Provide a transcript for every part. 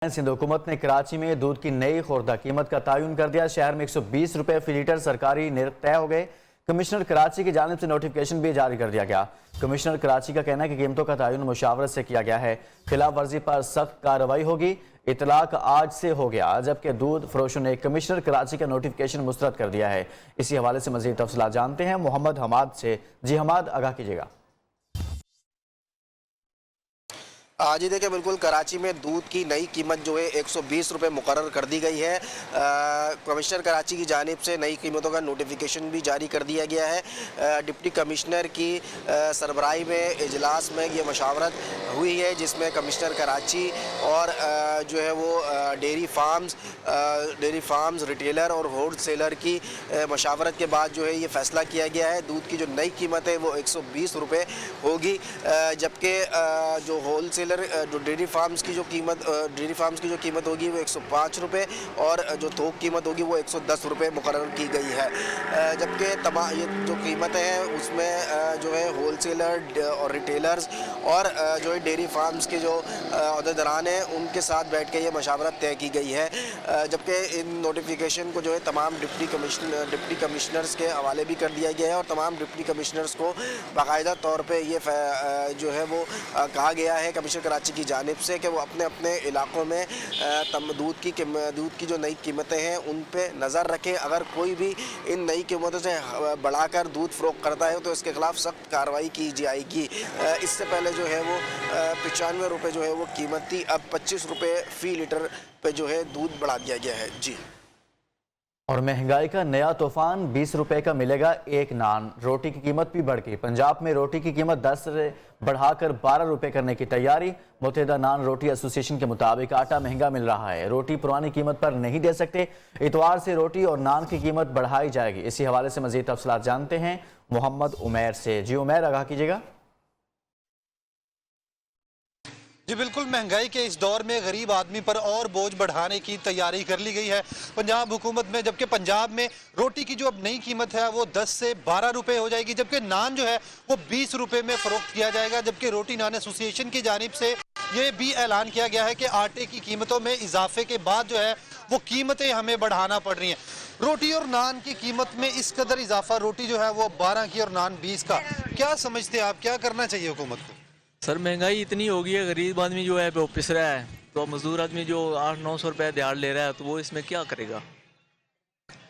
सिंध हुकूमत ने कराची में दूध की नई खुर्दा कीमत का तयन कर दिया। शहर में 120 रुपए फी लीटर सरकारी निर्ख तय हो गए। कमिश्नर कराची की जानिब से नोटिफिकेशन भी जारी कर दिया गया। कमिश्नर कराची का कहना है कि कीमतों का तयन मुशावरत से किया गया है। खिलाफ वर्जी पर सख्त कार्रवाई होगी। इतलाक आज से हो गया, जबकि दूध फरोशों ने कमिश्नर कराची का नोटिफिकेशन मुस्तरद कर दिया है। इसी हवाले से मजीद तफसीलात जानते हैं मोहम्मद हमाद से। जी हमाद, आगाह कीजिएगा। जी देखिए, बिल्कुल कराची में दूध की नई कीमत जो है 120 रुपये मुकर्रर कर दी गई है। कमिश्नर कराची की जानिब से नई कीमतों का नोटिफिकेशन भी जारी कर दिया गया है। डिप्टी कमिश्नर की सरबराही में इजलास में ये मशावरत हुई है, जिसमें कमिश्नर कराची और जो है वो डेयरी फार्म्स रिटेलर और होल सेलर की मशावरत के बाद जो है ये फ़ैसला किया गया है। दूध की जो नई कीमत है वो 120 रुपये होगी, जबकि जो होल सेलर जो डेयरी फार्म्स की जो कीमत होगी वो 105 रुपये और जो थोक कीमत होगी वो 110 रुपये मुकर्रर की गई है। जबकि तमाम ये जो कीमतें हैं उसमें जो है होल सेलर और रिटेलर्स और जो है डेयरी फार्म्स के जो अहदेदारान हैं उनके साथ बैठ के ये मशावरत तय की गई है। जबकि इन नोटिफिकेशन को जो है तमाम डिप्टी कमिश्नर्स के हवाले भी कर दिया गया है और तमाम डिप्टी कमिश्नर्स को बाकायदा तौर पे ये जो है वो कहा गया है कमिश्नर कराची की जानिब से कि वो अपने अपने इलाकों में दूध की जो नई कीमतें हैं उन पे नज़र रखें। अगर कोई भी इन नई कीमतों से बढ़ाकर दूध फ़रोख्त करता है तो इसके ख़िलाफ़ सख्त कार्रवाई की जाएगी। इससे पहले जो है वो 95 रुपये जो है वो कीमत थी, अब 25 रुपये फ़ी लीटर पे जो है दूध बढ़ा दिया गया है। जी, और महंगाई का नया तूफान, 20 रुपए का मिलेगा एक नान। रोटी की कीमत भी बढ़ गई। पंजाब में रोटी की कीमत 10 से बढ़ाकर 12 रुपए करने की तैयारी। मुत्तहिदा नान रोटी एसोसिएशन के मुताबिक आटा महंगा मिल रहा है, रोटी पुरानी कीमत पर नहीं दे सकते। इतवार से रोटी और नान की कीमत बढ़ाई जाएगी। इसी हवाले से मजीद तफसीलात जानते हैं मोहम्मद उमैर से। जी उमैर, आगाह कीजिएगा। जी बिल्कुल, महंगाई के इस दौर में गरीब आदमी पर और बोझ बढ़ाने की तैयारी कर ली गई है पंजाब हुकूमत में। जबकि पंजाब में रोटी की जो अब नई कीमत है वो 10 से 12 रुपए हो जाएगी, जबकि नान जो है वो 20 रुपए में फ़रोख्त किया जाएगा। जबकि रोटी नान एसोसिएशन की जानिब से ये भी ऐलान किया गया है कि आटे की कीमतों में इजाफे के बाद जो है वो कीमतें हमें बढ़ाना पड़ रही हैं। रोटी और नान की कीमत में इस कदर इजाफा, रोटी जो है वो 12 की और नान 20 का, क्या समझते हैं आप, क्या करना चाहिए हुकूमत को? सर महंगाई इतनी हो गई है, गरीब आदमी जो है वो पिस रहा है, तो मजदूर आदमी जो 800-900 रुपये दिहाड़ ले रहा है तो वो इसमें क्या करेगा।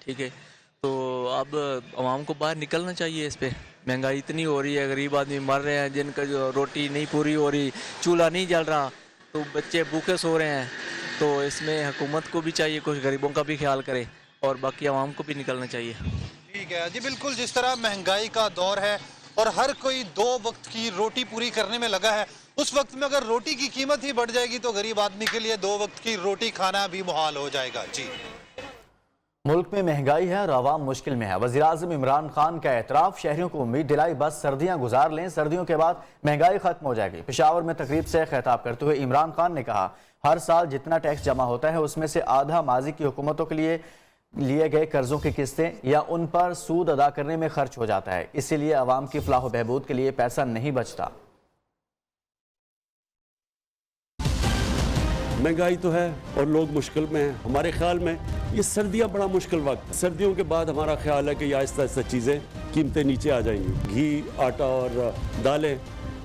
ठीक है, तो अब आवाम को बाहर निकलना चाहिए। इस पे महंगाई इतनी हो रही है, गरीब आदमी मर रहे हैं, जिनका जो रोटी नहीं पूरी हो रही, चूल्हा नहीं जल रहा, तो बच्चे भूखे सो रहे हैं। तो इसमें हुकूमत को भी चाहिए कुछ गरीबों का भी ख्याल करे और बाकी आवाम को भी निकलना चाहिए। ठीक है जी, बिल्कुल, जिस तरह महंगाई का दौर है और हर कोई 2 वक्त की रोटी पूरी करने में लगा है, उस वक्त में अगर रोटी की कीमत ही बढ़ जाएगी तो गरीब आदमी के लिए 2 वक्त की रोटी खाना भी मुहाल हो जाएगा। जी, मुल्क में महंगाई है और आवाम मुश्किल में है। वज़ीर-ए-आज़म इमरान खान का एतराफ़, शहरियों को उम्मीद दिलाई बस सर्दियां गुजार लें, सर्दियों के बाद महंगाई खत्म हो जाएगी। पेशावर में तकरीब से खिताब करते हुए इमरान खान ने कहा, हर साल जितना टैक्स जमा होता है उसमें से आधा माजी की हुकूमतों के लिए गए कर्जों की किस्तें या उन पर सूद अदा करने में खर्च हो जाता है। इसीलिए आवाम की फलाह व बहबूद के लिए पैसा नहीं बचता। महंगाई तो है और लोग मुश्किल में हैं। हमारे ख्याल में ये सर्दियाँ बड़ा मुश्किल वक्त, सर्दियों के बाद हमारा ख्याल है कि ये आहिस्ता आहिस्ता चीज़ें कीमतें नीचे आ जाएंगी। घी, आटा और दालें,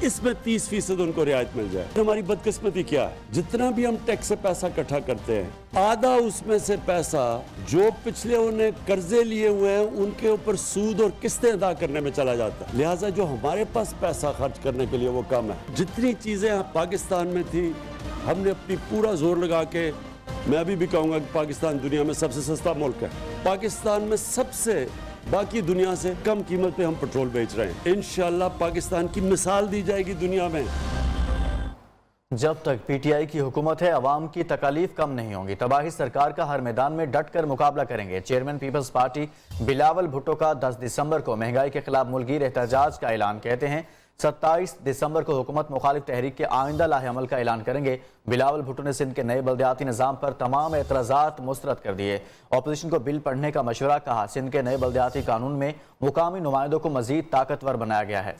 इसमें 30% उनको रियायत मिल जाए। हमारी बदकिस्मती क्या है, जितना भी हम टैक्स से पैसा इकट्ठा करते हैं, आधा उसमें से पैसा जो पिछले उन्हें कर्जे लिए हुए हैं उनके ऊपर सूद और किस्तें अदा करने में चला जाता है। लिहाजा जो हमारे पास पैसा खर्च करने के लिए वो कम है। जितनी चीज़ें पाकिस्तान में थी, हमने अपनी पूरा जोर लगा के, मैं अभी भी कहूँगा कि पाकिस्तान दुनिया में सबसे सस्ता मुल्क है। पाकिस्तान में सबसे बाकी दुनिया से कम कीमत पे हम पेट्रोल बेच रहे हैं। इंशाअल्लाह पाकिस्तान की मिसाल दी जाएगी दुनिया में। जब तक पीटीआई की हुकूमत है, अवाम की तकालीफ कम नहीं होंगी। तबाही सरकार का हर मैदान में डट कर मुकाबला करेंगे। चेयरमैन पीपल्स पार्टी बिलावल भुट्टो का 10 दिसंबर को महंगाई के खिलाफ मुल्की एहतजाज का ऐलान। कहते हैं 27 दिसंबर को हुकूमत मुखालिफ तहरीक के आइंदा लाहे अमल का ऐलान करेंगे। बिलावल भुट्टो ने सिंध के नए बल्दियाती निज़ाम पर तमाम एतराज़ात मुस्तरद कर दिए। अपोजिशन को बिल पढ़ने का मशवरा कहा। सिंध के नए बल्दियाती कानून में मुकामी नुमाइंदों को मजीद ताकतवर बनाया गया है।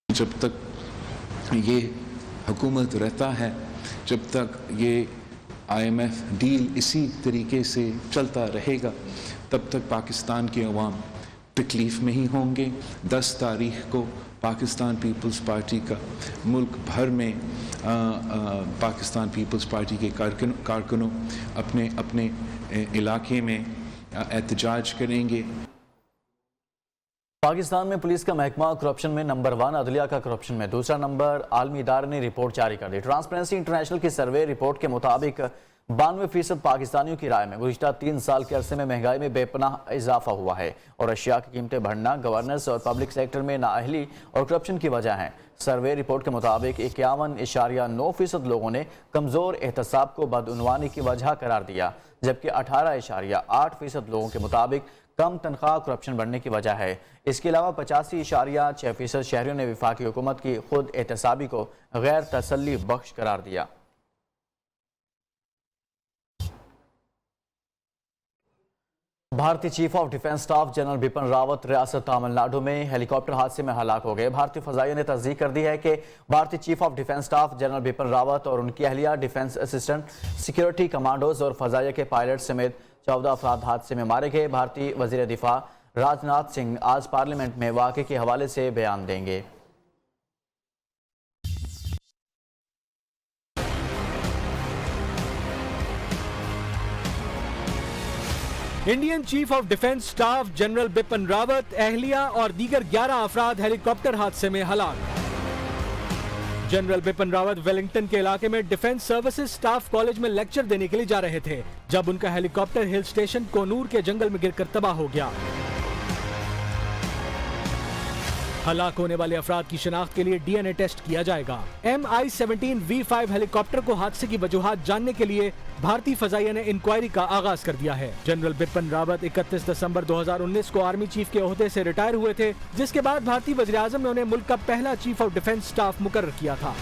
जब तक ये हुकूमत रहता है, जब तक ये IMF डील इसी तरीके से चलता रहेगा, तब तक पाकिस्तान के अवाम तकलीफ़ में ही होंगे। 10 तारीख को पाकिस्तान पीपल्स पार्टी का मुल्क भर में पाकिस्तान पीपल्स पार्टी के कारकुनों अपने अपने इलाके में एहतजाज करेंगे। पाकिस्तान में पुलिस का महकमा करप्शन में नंबर 1, अदलिया का करप्शन में दूसरा नंबर। आलमी इदारे ने रिपोर्ट जारी कर दी। ट्रांसपेरेंसी इंटरनेशनल की सर्वे रिपोर्ट के मुताबिक 92% पाकिस्तानियों की राय में गुज़िश्ता 3 साल के अरसे में महंगाई में बेपनाह इजाफा हुआ है और अशिया की कीमतें बढ़ना गवर्नेंस और पब्लिक सेक्टर में नाअहली और करप्शन की वजह है। सर्वे रिपोर्ट के मुताबिक 51.9% लोगों ने कमज़ोर एहतसाब को बदउनवानी की वजह करार दिया, जबकि 18.8% लोगों के मुताबिक कम तनख्वाह करप्शन बढ़ने की वजह है। इसके अलावा 85.6% शहरियों ने वफाकी हुकूमत की खुद एहतसाबी को गैर तसल्ली बख्श करार दिया। भारतीय chief of defence staff general Bipin Rawat रियासत तमिलनाडु में हेलीकॉप्टर हादसे में हलाक हो गए। भारतीय फजाइया ने तस्दीक कर दी है कि भारतीय chief of defence staff general Bipin Rawat और उनकी अहलिया, डिफेंस असिस्टेंट, सिक्योरिटी कमांडोज और फजाइया के पायलट समेत 14 अफराद हादसे में मारे गए। भारतीय वजीर दिफा राजनाथ सिंह आज पार्लियामेंट में वाक़े के हवाले से बयान देंगे। Indian chief of defence staff general Bipin Rawat, अहलिया और दीगर 11 अफराद हेलीकॉप्टर हादसे में हलाक। जनरल बिपिन रावत वेलिंगटन के इलाके में डिफेंस सर्विसेज स्टाफ कॉलेज में लेक्चर देने के लिए जा रहे थे, जब उनका हेलीकॉप्टर हिल स्टेशन कोनूर के जंगल में गिरकर तबाह हो गया। हलाक होने वाले अफराद की शिनाख्त के लिए DNA टेस्ट किया जाएगा। MI-17 V5 हेलीकॉप्टर को हादसे की वजूहात जानने के लिए भारतीय फजाइया ने इंक्वायरी का आगाज कर दिया है। जनरल बिपिन रावत 31 दिसंबर 2019 को आर्मी चीफ के ओहदे से रिटायर हुए थे, जिसके बाद भारतीय वज़ीर आज़म ने उन्हें मुल्क का पहला चीफ ऑफ डिफेंस स्टाफ मुकर्रर किया था।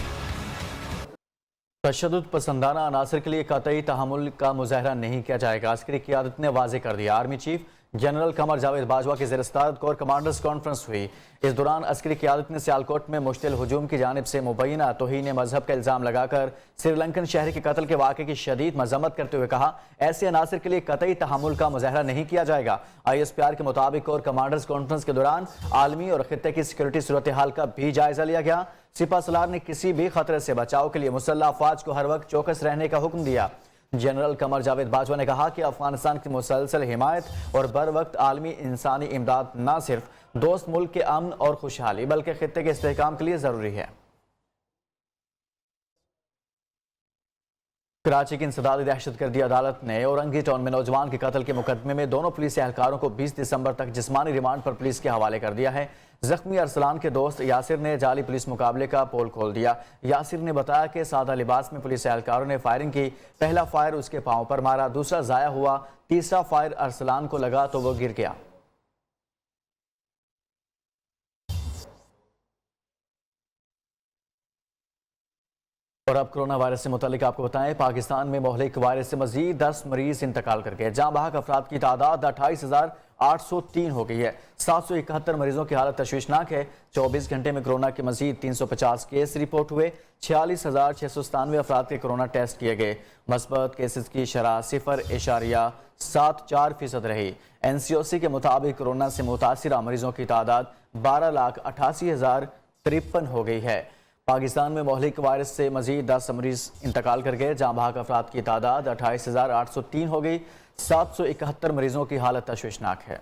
तशद्दुद पसंदाना अनासर के लिए कतई तहम्मुल का मुजाहरा नहीं किया जाएगा, अस्करी क़यादत ने वाज़े कर दिया। Army chief general Qamar Javed Bajwa की ज़ेर-ए-सदारत कोर कमांडर्स कॉन्फ्रेंस हुई। इस दौरान अस्करी क़यादत ने सियालकोट में मुश्तिल हुजूम की जानिब से मुबैना तौहीन मजहब का इल्ज़ाम लगाकर श्रीलंकन शहरी के कत्ल के वाक़े की शदीद मजम्मत करते हुए कहा, ऐसे अनासर के लिए कतई तहम्मुल का मुजाहरा नहीं किया जाएगा। ISPR के मुताबिक कोर कमांडर्स कॉन्फ्रेंस के दौरान आलमी और खित्ते की सिक्योरिटी सूरत हाल का भी जायजा लिया गया। सिपह सलार ने किसी भी खतरे से बचाव के लिए मुसल्लह अफवाज को हर वक्त चौकस रहने का हुक्म दिया। जनरल कमर जावेद बाजवा ने कहा कि अफगानिस्तान की मुसलसल हिमायत और बर वक्त आलमी इंसानी इमदाद न सिर्फ दोस्त मुल्क के अमन और खुशहाली बल्कि खित्ते के इस्तेहकाम के लिए ज़रूरी है। कराची की इंसदादी दहशतगर्दी अदालत ने औरंगी टाउन में नौजवान के कत्ल के मुकदमे में दोनों पुलिस एहलकारों को 20 दिसंबर तक जिस्मानी रिमांड पर पुलिस के हवाले कर दिया है। जख्मी अरसलान के दोस्त यासिर ने जाली पुलिस मुकाबले का पोल खोल दिया। यासिर ने बताया कि सादा लिबास में पुलिस एहलकारों ने फायरिंग की। पहला फायर उसके पांव पर मारा, दूसरा जाया हुआ, तीसरा फायर अरसलान को लगा तो वो गिर गया। और अब कोरोना वायरस से मुतालिक आपको बताएं, पाकिस्तान में मोहलिक वायरस से मजीद 10 मरीज इंतकाल कर गए। जहां बहक अफराद की तादाद 28,803 हो गई है। 771 मरीजों की हालत तशवीशनाक है। 24 घंटे में कोरोना के मजीद 350 केस रिपोर्ट हुए। 46,697 अफराद के कोरोना टेस्ट किए गए। मस्बत केसेस की शरह 0.74% रही। NCOC के मुताबिक कोरोना से मुतासिरा मरीजों की तादाद 12,88,053 हो गई है। पाकिस्तान में मोहलिक वायरस से मजीद 10 मरीज इंतकाल कर गए। जहां बहक अफराद की तादाद 28,803 हो गई। 771 मरीजों की हालत तशवीशनाक है।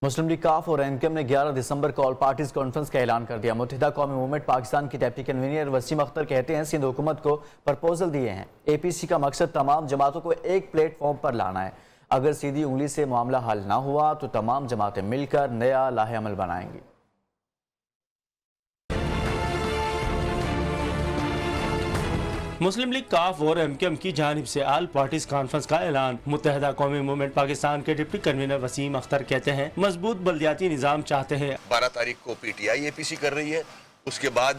मुस्लिम लीग काफ और एनकेएम ने 11 दिसंबर को ऑल पार्टीज कॉन्फ्रेंस का ऐलान कर दिया। मुत्तहिदा कौमी मूवमेंट पाकिस्तान की डिप्टी कन्वीनर वसीम अख्तर कहते हैं, सिंध हुकूमत को प्रपोजल दिए हैं। APC का मकसद तमाम जमातों को एक प्लेटफॉर्म पर लाना है। अगर सीधी उंगली से मामला हल ना हुआ तो तमाम जमातें मिलकर नया लाहे अमल बनाएंगी। मुस्लिम लीग काफ और MKM की जानिब से ऑल पार्टीज कॉन्फ्रेंस का ऐलान। मुत्तहिदा कौमी मूवमेंट पाकिस्तान के डिप्टी कन्वीनर वसीम अख्तर कहते हैं, मजबूत बल्दियाती निज़ाम चाहते हैं। 12 तारीख को PTI APC कर रही है। उसके बाद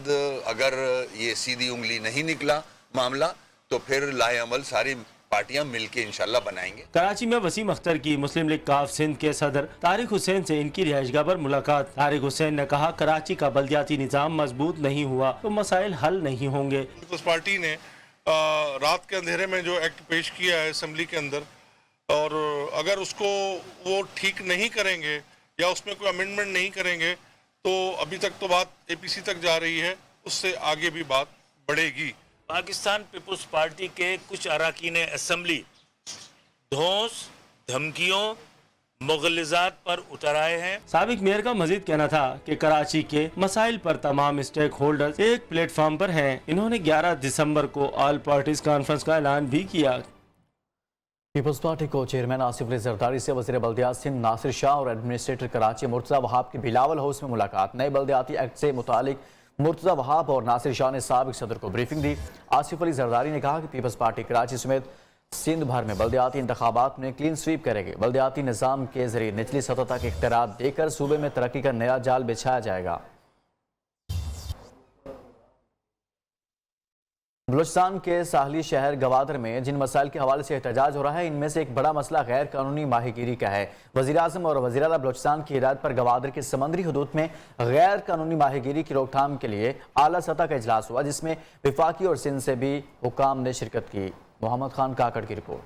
अगर ये सीधी उंगली नहीं निकला मामला तो फिर लाहे अमल सारी पार्टियां मिलके इंशाल्लाह बनाएंगे। कराची में वसीम अख्तर की मुस्लिम लीग काफ सिंध के सदर तारिक हुसैन से इनकी रिहाइशगाह पर मुलाकात। तारिक हुसैन ने कहा कराची का बल्दियाती निज़ाम मजबूत नहीं हुआ तो मसाइल हल नहीं होंगे। पीपल्स पार्टी ने रात के अंधेरे में जो एक्ट पेश किया है असेंबली के अंदर, और अगर उसको वो ठीक नहीं करेंगे या उसमें कोई अमेंडमेंट नहीं करेंगे तो अभी तक तो बात एपीसी तक जा रही है, उससे आगे भी बात बढ़ेगी। पाकिस्तान पीपल्स पार्टी के कुछ अरकान असेंबली धौंस धमकियों मुग़ल्लिज़ात पर उतर आए हैं। साबिक मेयर का मजीद कहना था कि कराची के मसाइल पर तमाम स्टेक होल्डर्स एक प्लेटफॉर्म पर हैं। इन्होंने 11 दिसंबर को ऑल पार्टीज कॉन्फ्रेंस का ऐलान भी किया। पीपल्स पार्टी को चेयरमैन आसिफ अली जरदारी से वज़ीर बल्दियात सिंध नासिर शाह और एडमिनिस्ट्रेटर कराची मुर्तज़ा वहाब की बिलावल हाउस में मुलाकात। नए बल्दियाती एक्ट से मुतालिक मुर्तज़ा वहाब और नासिर शाह ने साबिक सदर को ब्रीफिंग दी। आसिफ अली जरदारी ने कहा कि पीपल्स पार्टी कराची समेत सिंध भर में बल्दियाती इंतखाबात में क्लीन स्वीप करेगी। बल्दियाती निज़ाम के जरिए निचली सतह तक इख्तियार देकर सूबे में तरक्की का नया जाल बिछाया जाएगा। बलूचिस्तान के साहली शहर गवादर में जिन मसाइल के हवाले से एहतजाज हो रहा है, इनमें से एक बड़ा मसला गैर कानूनी माहीगीरी का है। वज़ीर-ए-आज़म और वज़ीर आला बलूचिस्तान की हिदायत पर गवादर के समंदरी हदूद में गैर कानूनी माहीगीरी की रोकथाम के लिए आला सतह का इजलास हुआ, जिसमें वफाकी और सिंध से भी हुकाम ने शिरकत की। मोहम्मद खान काकड़ की रिपोर्ट।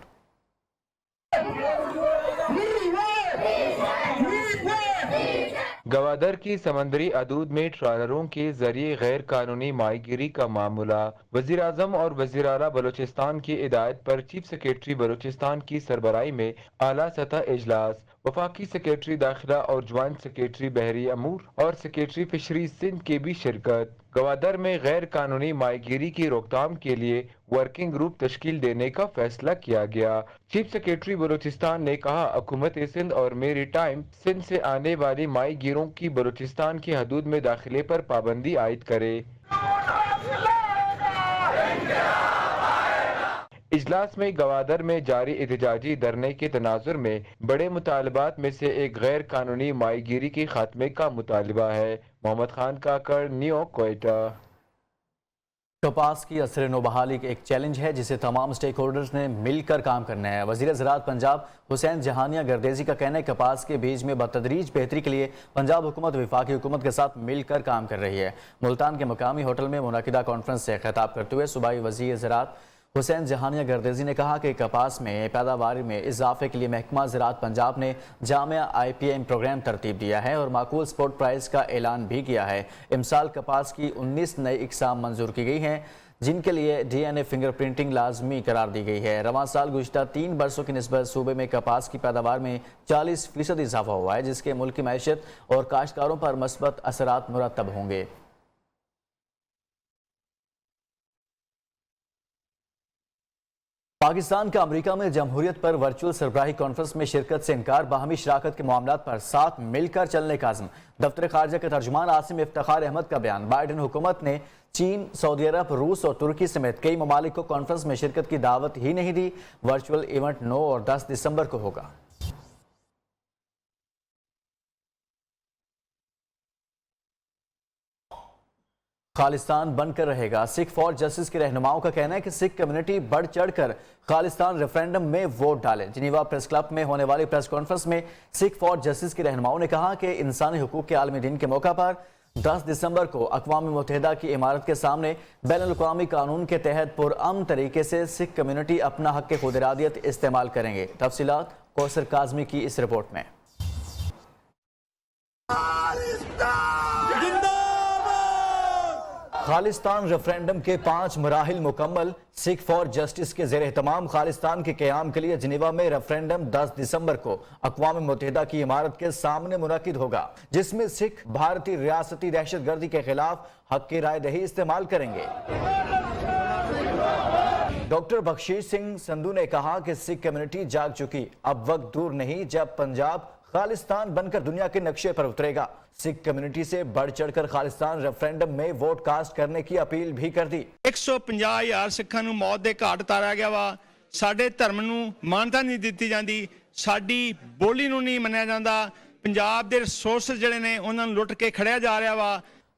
गवादर की समंदरी हदूद में ट्रालरों के जरिए गैर कानूनी माहीगीरी का मामला वज़ीर आज़म और वज़ीर आला बलूचिस्तान की हिदायत पर चीफ सेक्रेटरी बलूचिस्तान की सरबराही में आला सतह इजलास, वफाकी सेक्रेटरी दाखिला और ज्वाइंट सेक्रेटरी बहरी अमूर और सेक्रेटरी फिशरीज सिंध की भी शिरकत। गवादर में गैर कानूनी माहीगीरी की रोकथाम के लिए वर्किंग ग्रुप तश्कील देने का फैसला किया गया। चीफ सेक्रेटरी बलूचिस्तान ने कहा हुकूमत सिंध और मेरी टाइम सिंध से आने वाली माहीगीरों की बलूचिस्तान की हदूद में दाखिले पर पाबंदी आयद करे। इजलास में गवादर में जारी एहतजाजी धरने के तनाजुर में बड़े मुतालबात में से एक गैर कानूनी माहीगीरी के खात्मे का मुतालबा है। मोहम्मद खान काकड़, न्यू कोयटा। कपास की असर नो बहाली एक चैलेंज है जिसे तमाम स्टेक होल्डर्स ने मिलकर काम करना है। वज़ीर ज़राअत पंजाब हुसैन जहानिया गर्देजी का कहना है कपास के बीज में बतदरीज बेहतरी के लिए पंजाब हुकूमत वफाकी हुकूमत के साथ मिलकर काम कर रही है। मुल्तान के मकामी होटल में मुनाकिदा कॉन्फ्रेंस से खिताब करते हुए सूबाई वज़ीर ज़राअत हुसैन जहानिया गर्देजी ने कहा कि कपास में पैदावार में इजाफे के लिए महकमा ज़राअत पंजाब ने जामिया IPM प्रोग्राम तरतीब दिया है और माकूल स्पॉट प्राइस का ऐलान भी किया है। इमसाल कपास की 19 नई इकसाम मंजूर की गई हैं जिनके लिए DNA फिंगरप्रिंटिंग लाजमी करार दी गई है। रवां साल गुज़िश्ता 3 बरसों की निस्बत सूबे में कपास की पैदावार में 40% इजाफा हुआ है, जिसके मुल्क की मैशत और काश्तकारों पर मस्बत असरात मुरतब होंगे। पाकिस्तान का अमेरिका में जमहूरियत पर वर्चुअल सरबराही कॉन्फ्रेंस में शिरकत से इनकार, बाहमी शराकत के मामलात पर साथ मिलकर चलने का आज़म। दफ्तर खारजा के तर्जुमान आसिम इफ्तिखार अहमद का बयान। बाइडेन हुकूमत ने चीन, सऊदी अरब, रूस और तुर्की समेत कई ममालिक को कॉन्फ्रेंस में शिरकत की दावत ही नहीं दी। वर्चुअल इवेंट 9 और 10 दिसंबर को होगा। खालिस्तान बनकर रहेगा। सिख फॉर जस्टिस के रहनुमाओं का कहना है कि सिख कम्युनिटी बढ़ चढ़कर खालिस्तान रेफरेंडम में वोट डाले। जिनीवा प्रेस क्लब में होने वाली प्रेस कॉन्फ्रेंस में सिख फॉर जस्टिस के रहनुमाओं ने कहा कि इंसानी हुकूक के आलमी दिन के मौका पर 10 दिसंबर को अक़वाम मुत्तहिदा की इमारत के सामने बैनुल-अक़वामी कानून के तहत पुरअमन तरीके से सिख कम्युनिटी अपना हक़ खुद इरादियत इस्तेमाल करेंगे। तफसीलात कौसर काज़मी की इस रिपोर्ट में। खालिस्तान रेफरेंडम के 5 मराहिल मुकम्मल। सिख फॉर जस्टिस के ज़ेर एहतमाम खालिस्तान के क़याम के लिए जिनेवा में रेफरेंडम 10 दिसंबर को अक़वाम मुत्तहिदा की इमारत के सामने मुनक़िद होगा, जिसमें सिख भारतीय रियासती दहशतगर्दी के खिलाफ हक़ की राय दही इस्तेमाल करेंगे। डॉक्टर बख्शीश सिंह संधू ने कहा कि सिख कम्युनिटी जाग चुकी, अब वक्त दूर नहीं जब पंजाब खालिस्तान बनकर दुनिया के नक्शे पर उतरेगा। सिख कम्युनिटी से बढ़ चढ़कर खालिस्तान रेफरेंडम में वोट कास्ट करने की अपील भी कर दी। 150,000 सिखां नूं मौत दे घाट उतारिया गया वा। साडे धर्म नूं मानता नहीं दित्ती जांदी, साडी बोली नूं नहीं मन्निया जांदा। पंजाब दे रिसोर्स जिहड़े ने उन्हां नूं लुੱਟ के खड़िया जा रहा वा।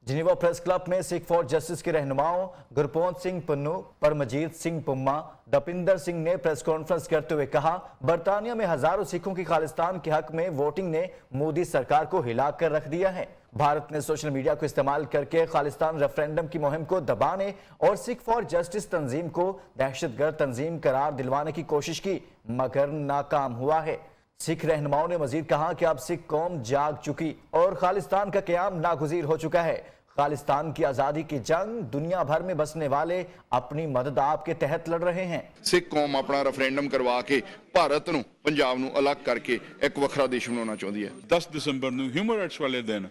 जिनेवा प्रेस क्लब में सिख फॉर जस्टिस के रहनुमाओं गुरपोंत सिंह पन्नू, परमजीत सिंह पुम्मा, दपिंदर सिंह ने प्रेस कॉन्फ्रेंस करते हुए कहा, बरतानिया में हजारों सिखों की खालिस्तान के हक में वोटिंग ने मोदी सरकार को हिला कर रख दिया है। भारत ने सोशल मीडिया को इस्तेमाल करके खालिस्तान रेफरेंडम की मुहिम को दबाने और सिख फॉर जस्टिस तंजीम को दहशतगर्द तंजीम करार दिलवाने की कोशिश की, मगर नाकाम हुआ है। सिख रहनुमाओं ने मजीद कहा कि अब सिख कौम जाग चुकी और खालिस्तान का क़याम नागुज़ीर हो चुका है। खालिस्तान की आज़ादी की जंग दुनिया भर में बसने वाले अपनी मदद आपके तहत लड़ रहे हैं। सिख कौम अपना रेफरेंडम करवा के भारत ਨੂੰ ਪੰਜਾਬ ਨੂੰ ਅਲੱਗ ਕਰਕੇ ਇੱਕ ਵੱਖਰਾ ਦੇਸ਼ ਬਣਾਉਣਾ ਚਾਹੁੰਦੀ ਹੈ। 10 ਦਸੰਬਰ ਨੂੰ ਹਿਊਮਨ ਰਾਈਟਸ ਵਾਲੇ ਦਿਨ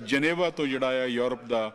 ਜਨੇਵਾ ਤੋਂ ਜਿਹੜਾ ਹੈ ਯੂਰਪ ਦਾ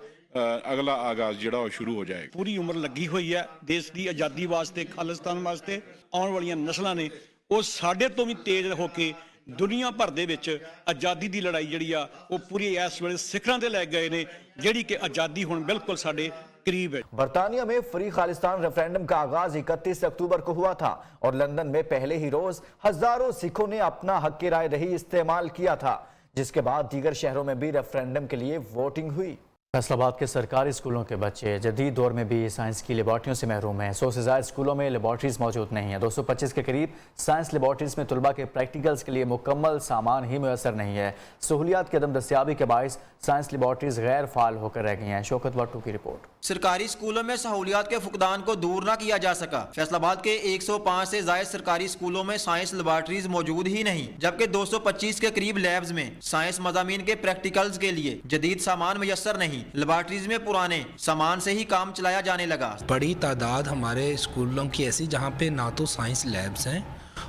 ਅਗਲਾ ਆਗਾਜ਼ ਜਿਹੜਾ ਉਹ ਸ਼ੁਰੂ ਹੋ ਜਾਏਗਾ। ਪੂਰੀ ਉਮਰ ਲੱਗੀ ਹੋਈ ਹੈ ਦੇਸ਼ ਦੀ ਆਜ਼ਾਦੀ ਵਾਸਤੇ, ਖਾਲਿਸਤਾਨ ਵਾਸਤੇ। ਆਉਣ ਵਾਲੀਆਂ ਨਸਲਾਂ ਨੇ ਉਹ ਸਾਡੇ ਤੋਂ ਵੀ ਤੇਜ਼ ਹੋ ਕੇ ਦੁਨੀਆ ਭਰ ਦੇ ਵਿੱਚ ਆਜ਼ਾਦੀ ਦੀ ਲੜਾਈ ਜਿਹੜੀ ਆ ਉਹ ਪੂਰੀ ਇਸ ਵੇਲੇ ਸਿਖਰਾਂ ਤੇ ਲੈ ਗਏ ਨੇ, ਜਿਹੜੀ ਕਿ ਆਜ਼ਾਦੀ ਹੁਣ ਬਿਲਕੁਲ ਸਾਡੇ करीब है। बरतानिया में फ्री खालिस्तान रेफरेंडम का आगाज 31 अक्टूबर को हुआ था और लंदन में पहले ही रोज हजारों सिखों ने अपना हक की राय रही इस्तेमाल किया था, जिसके बाद दीगर शहरों में भी रेफरेंडम के लिए वोटिंग हुई। फैसलाबाद के सरकारी स्कूलों के बच्चे जदीद दौर में भी साइंस की लेबॉर्ट्रियों से महरूम हैं। 100 से ज़्यादा स्कूलों में लेबॉर्ट्रीज मौजूद नहीं है। 225 के करीब साइंस लेबॉर्ट्रीज में तलबा के प्रैक्टिकल्स के लिए मुकम्मल सामान ही मुयसर नहीं है। सहूलियात की अदम दस्तियाबी के बायस साइंस लेबॉर्ट्रीज गैर फाल होकर रह गई हैं। शौकत वाटू की रिपोर्ट। सरकारी स्कूलों में सहूलियात के फुकदान को दूर न किया जा सका। फैसलाबाद के 105 से ज़ायद सरकारी स्कूलों में साइंस लेबॉर्ट्रीज मौजूद ही नहीं, जबकि 225 के करीब लैब्स में साइंस मज़ामीन के प्रैक्टिकल्स के लिए जदीद सामान मुयसर नहीं। लेबॉर्ट्रीज में पुराने सामान से ही काम चलाया जाने लगा। बड़ी तादाद हमारे स्कूलों की ऐसी जहाँ पे ना तो साइंस लैब्स हैं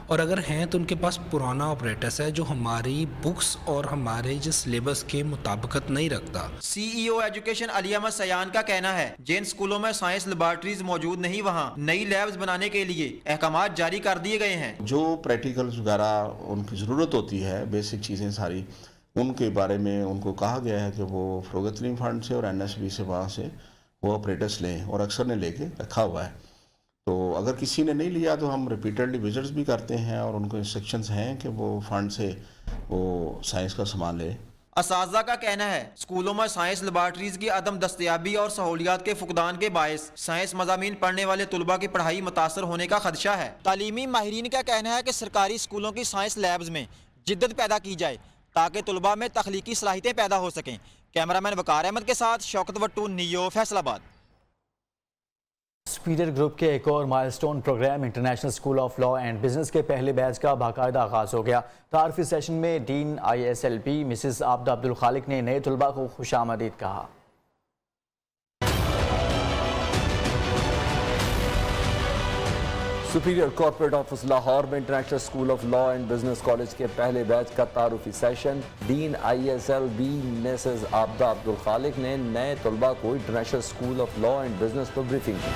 और अगर हैं तो उनके पास पुराना ऑपरेटस है जो हमारी बुक्स और हमारे जो सिलेबस के मुताबिकत नहीं रखता। CEO एजुकेशन अली अहमद सयान का कहना है, जिन स्कूलों में साइंस लेबॉर्ट्रीज मौजूद नहीं वहाँ नई लैब्स बनाने के लिए अहकामात जारी कर दिए गए हैं। जो प्रैक्टिकल्स वगैरह उनकी ज़रूरत होती है, बेसिक चीज़ें सारी, उनके बारे में उनको कहा गया है कि वो फ़रोग़ फंड से और NSB से वहाँ से वो ऑपरेटर्स लें, और अक्सर ने लेके रखा हुआ है। तो अगर किसी ने नहीं लिया तो हम रिपीटेडली विजिट्स भी करते हैं और उनको इंस्ट्रक्शंस हैं कि वो फंड से वो साइंस का सामान ले। असातिज़ा का कहना है, स्कूलों में साइंस लेबॉर्ट्रीज की अदम दस्तयाबी और सहूलियात के फुकदान के बायस साइंस मज़ामीन पढ़ने वाले तुलबा की पढ़ाई मुतासर होने का खदशा है। तालीमी माहिरीन का कहना है कि सरकारी स्कूलों की साइंस लैब्स में जिद्दत पैदा की जाए ताकि तुलबा में तख्लीकी सलाहियतें पैदा हो सकें। कैमरामैन वकार अहमद के साथ शौकत वट्टू, नियो, फैसलाबाद। सुपीरियर ग्रुप के एक और milestone program international school of law and business के पहले बैच का बाकायदा आगाज हो गया। तारफी सेशन में dean ISLB Mrs Abida Abdul Khaliq ने नए तुलबा को खुशामदीद कहा। सुपीरियर कॉर्पोरेट ऑफिस लाहौर में international school of law and business college के पहले बैच का तारुफी session dean ISLB Mrs Abida Abdul Khaliq ने नए तलबा को international school of law and business पर ब्रीफिंग की।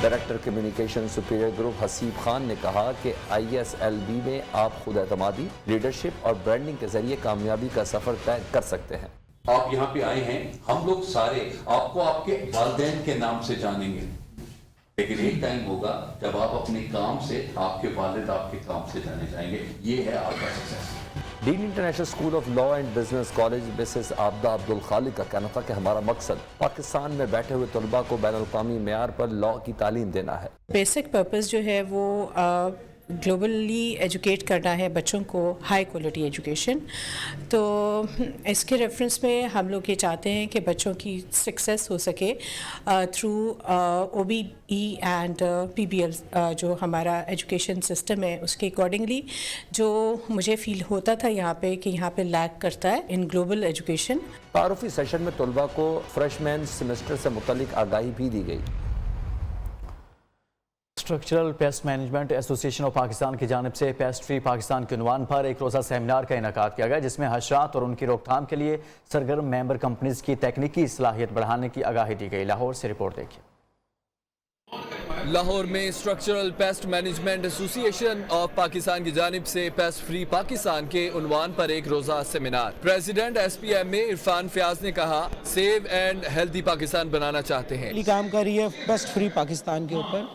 Director communication superior group Haseeb Khan ने कहा कि ISLB में आप खुद एतमादी, लीडरशिप और ब्रांडिंग के जरिए कामयाबी का सफर तय कर सकते हैं। आप यहाँ पे आए हैं, हम लोग सारे आपको आपके वालिदैन के नाम से जानेंगे, लेकिन एक टाइम होगा जब आप अपने काम से आपके वालिद आपके काम से जाने जाएंगे। ये है आपका success. Dean international school of law and business college Mrs Abida Abdul Khaliq का कहना था कि हमारा मकसद पाकिस्तान में बैठे हुए तलबा को बैनुल-अक़वामी मेयार पर लॉ की तालीम देना है। बेसिक पर्पस जो है वो ग्लोबली एजुकेट करना है बच्चों को, हाई क्वालिटी एजुकेशन। तो इसके रेफरेंस में हम लोग ये चाहते हैं कि बच्चों की सक्सेस हो सके थ्रू OBE एंड PBL जो हमारा एजुकेशन सिस्टम है उसके अकॉर्डिंगली जो मुझे फील होता था यहाँ पे कि यहाँ पे लैक करता है इन ग्लोबल एजुकेशन। तारुफी सेशन में तलबा को फ्रेशमैन सेमेस्टर से मुतल्लिक आगाही भी दी गई। Structural pest management association of Pakistan की जानिब से पेस्ट फ्री पाकिस्तान के उन्वान पर एक रोज़ा सेमिनार का इनेकाद किया गया, जिसमें हशरात और उनकी रोकथाम के लिए सरगर्म मेंबर कंपनीज की तकनीकी सलाहियत बढ़ाने की आगाही दी गई। लाहौर से रिपोर्ट देखिए। लाहौर में structural pest management association of Pakistan की जानिब से पेस्ट फ्री पाकिस्तान के उन्वान पर एक रोज़ा seminar. President SPMA Irfan Fayyaz ने कहा, सेव एंड हेल्दी पाकिस्तान बनाना चाहते हैं। काम कर रही है पेस्ट फ्री पाकिस्तान के ऊपर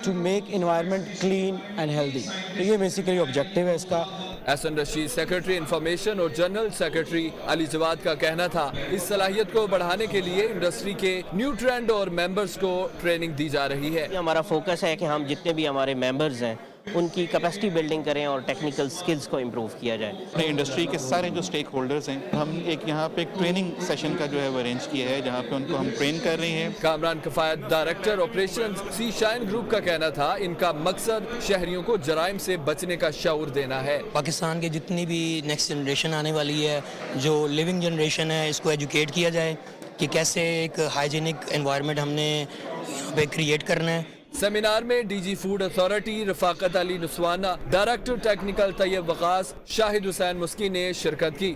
to make environment clean and healthy. तो ये बेसिकली ऑब्जेक्टिव है इसका। एहसन रशीद सेक्रेटरी इंफॉर्मेशन और जनरल सेक्रेटरी अली जवाद का कहना था इस सलाहियत को बढ़ाने के लिए इंडस्ट्री के न्यू ट्रेंड और मेंबर्स को ट्रेनिंग दी जा रही है। हमारा फोकस है कि हम जितने भी हमारे मेंबर्स हैं उनकी कैपेसिटी बिल्डिंग करें और टेक्निकल स्किल्स को इम्प्रूव किया जाए। अपने इंडस्ट्री के सारे जो स्टेक होल्डर्स हैं, हम एक यहाँ पे एक ट्रेनिंग सेशन का जो है वो अरेंज किया है जहाँ पे उनको हम ट्रेन कर रहे हैं। Kamran कफायत director operation C shine group का कहना था इनका मकसद शहरियों को जराइम से बचने का शऊर देना है। पाकिस्तान के जितनी भी नेक्स्ट जनरेशन आने वाली है, जो लिविंग जनरेशन है, इसको एजुकेट किया जाए कि कैसे एक हाइजीनिक एनवायरनमेंट हमने यहाँ पे क्रिएट करना है। सेमिनार में DG food authority Rafaqat Ali Nuswana, director technical Tayyab Waqas, Shahid Hussain Muski ने शिरकत की।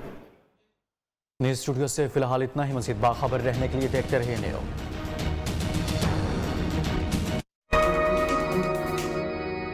न्यूज़ स्टूडियो से फिलहाल इतना ही। मज़ीद बाखबर रहने के लिए देखते रहिए नेरो।